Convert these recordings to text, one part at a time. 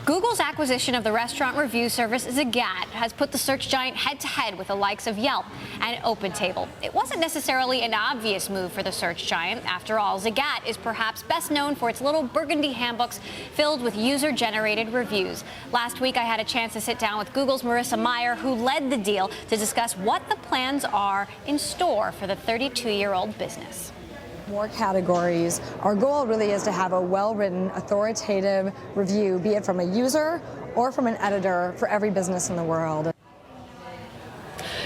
Google's acquisition of the restaurant review service Zagat has put the search giant head-to-head with the likes of Yelp and OpenTable. It wasn't necessarily an obvious move for the search giant. After all, Zagat is perhaps best known for its little burgundy handbooks filled with user-generated reviews. Last week, I had a chance to sit down with Google's Marissa Mayer, who led the deal, to discuss what the plans are in store for the 32-year-old business. More categories. Our goal really is to have a well-written, authoritative review, be it from a user or from an editor, for every business in the world.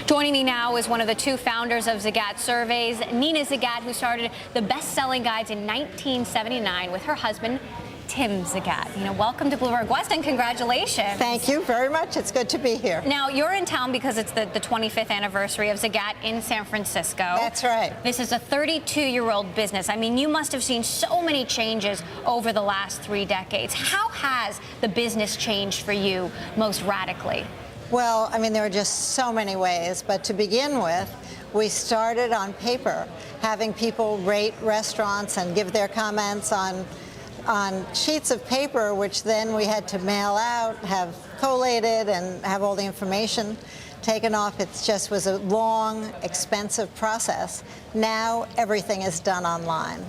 Joining me now is one of the two founders of Zagat Surveys, Nina Zagat, who started the best-selling guides in 1979 with her husband, Tim Zagat. Welcome to Bloomberg West, and congratulations. Thank you very much. It's good to be here. Now, you're in town because it's the 25th anniversary of Zagat in San Francisco. That's right. This is a 32-year-old business. I mean, you must have seen so many changes over the last 3 decades. How has the business changed for you most radically? Well, I mean, there are just so many ways, but to begin with, we started on paper, having people rate restaurants and give their comments on sheets of paper, which then we had to mail out, have collated, and have all the information taken off. It just was a long, expensive process. Now everything is done online.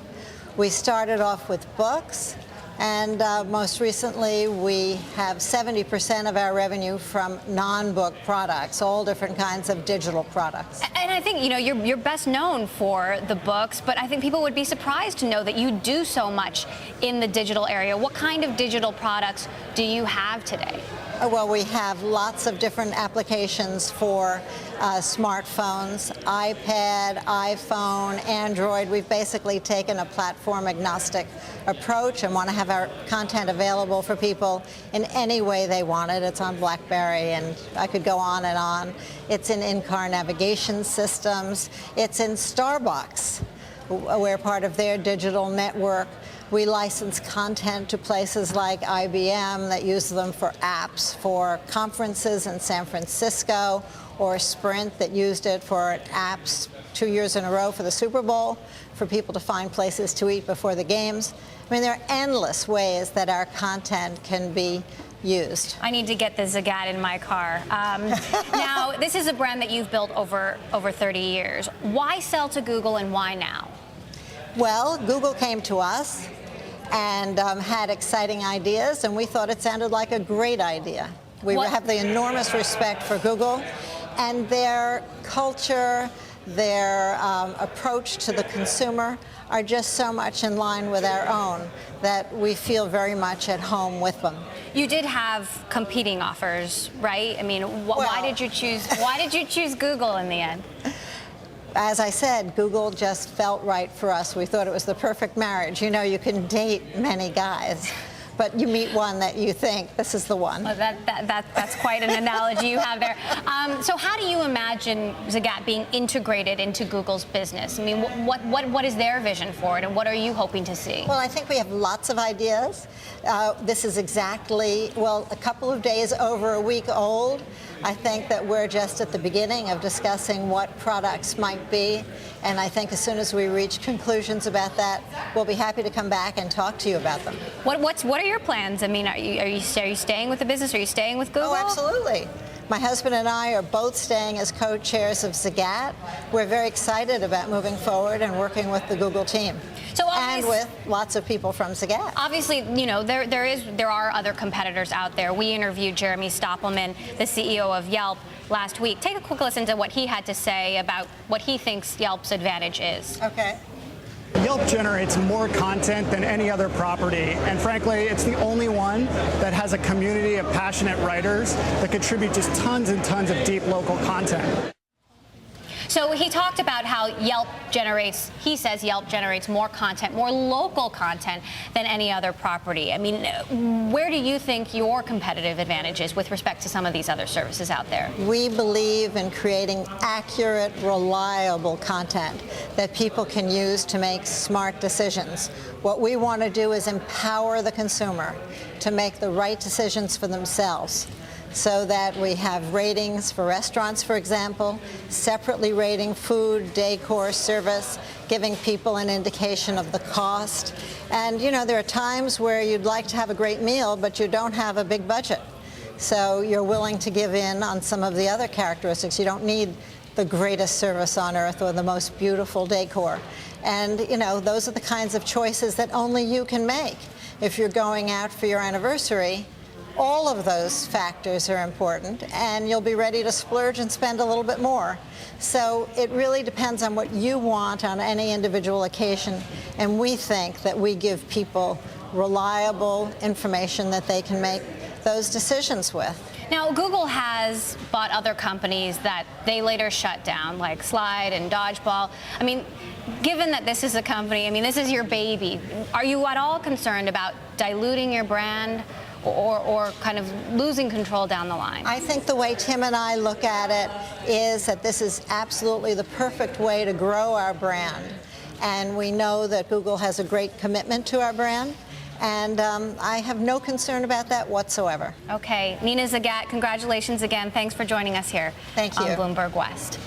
We started off with books, and most recently we have 70% of our revenue from non-book products, all different kinds of digital products. And I think, you're best known for the books, but I think people would be surprised to know that you do so much in the digital area. What kind of digital products do you have today? Well, we have lots of different applications for smartphones, iPad, iPhone, Android. We've basically taken a platform-agnostic approach and want to have our content available for people in any way they want it. It's on BlackBerry, and I could go on and on. It's in in-car navigation systems. It's in Starbucks. We're part of their digital network. We license content to places like IBM that use them for apps for conferences in San Francisco, or Sprint that used it for apps 2 years in a row for the Super Bowl, for people to find places to eat before the games. I mean, there are endless ways that our content can be used. I need to get the Zagat in my car. Now, this is a brand that you've built over 30 years. Why sell to Google, and why now? Well, Google came to us and had exciting ideas, and we thought it sounded like a great idea. We have the enormous respect for Google and their culture, their approach to the consumer are just so much in line with our own that we feel very much at home with them. You did have competing offers, right? I mean, why did you choose Google in the end? As I said, Google just felt right for us. We thought it was the perfect marriage. You can date many guys, but you meet one that you think, this is the one. Well, that's quite an analogy you have there. So how do you imagine Zagat being integrated into Google's business? I mean, what is their vision for it, and what are you hoping to see? Well, I think we have lots of ideas. This is exactly, a couple of days over a week old. I think that we're just at the beginning of discussing what products might be, and I think as soon as we reach conclusions about that, we'll be happy to come back and talk to you about them. What are your plans? I mean, are you staying with the business? Are you staying with Google? Oh, absolutely. My husband and I are both staying as co-chairs of Zagat. We're very excited about moving forward and working with the Google team. And with lots of people from Zagat. Obviously, there are other competitors out there. We interviewed Jeremy Stoppelman, the CEO of Yelp, last week. Take a quick listen to what he had to say about what he thinks Yelp's advantage is. Okay. Yelp generates more content than any other property, and frankly, it's the only one that has a community of passionate writers that contribute just tons and tons of deep local content. So he talked about how he says Yelp generates more content, more local content than any other property. I mean, where do you think your competitive advantage is with respect to some of these other services out there? We believe in creating accurate, reliable content that people can use to make smart decisions. What we want to do is empower the consumer to make the right decisions for themselves. so that we have ratings for restaurants, for example, separately rating food, decor, service, giving people an indication of the cost. And you know, there are times where you'd like to have a great meal, but you don't have a big budget. So you're willing to give in on some of the other characteristics. You don't need the greatest service on earth or the most beautiful decor. And you know, those are the kinds of choices that only you can make. If you're going out for your anniversary, all of those factors are important, and you'll be ready to splurge and spend a little bit more. So it really depends on what you want on any individual occasion, and we think that we give people reliable information that they can make those decisions with. Now, Google has bought other companies that they later shut down, like Slide and Dodgeball. I mean, given that this is a company, I mean, this is your baby, are you at all concerned about diluting your brand or kind of losing control down the line? I think the way Tim and I look at it is that this is absolutely the perfect way to grow our brand. And we know that Google has a great commitment to our brand. And I have no concern about that whatsoever. Okay. Nina Zagat, congratulations again. Thanks for joining us here Thank you. on Bloomberg West.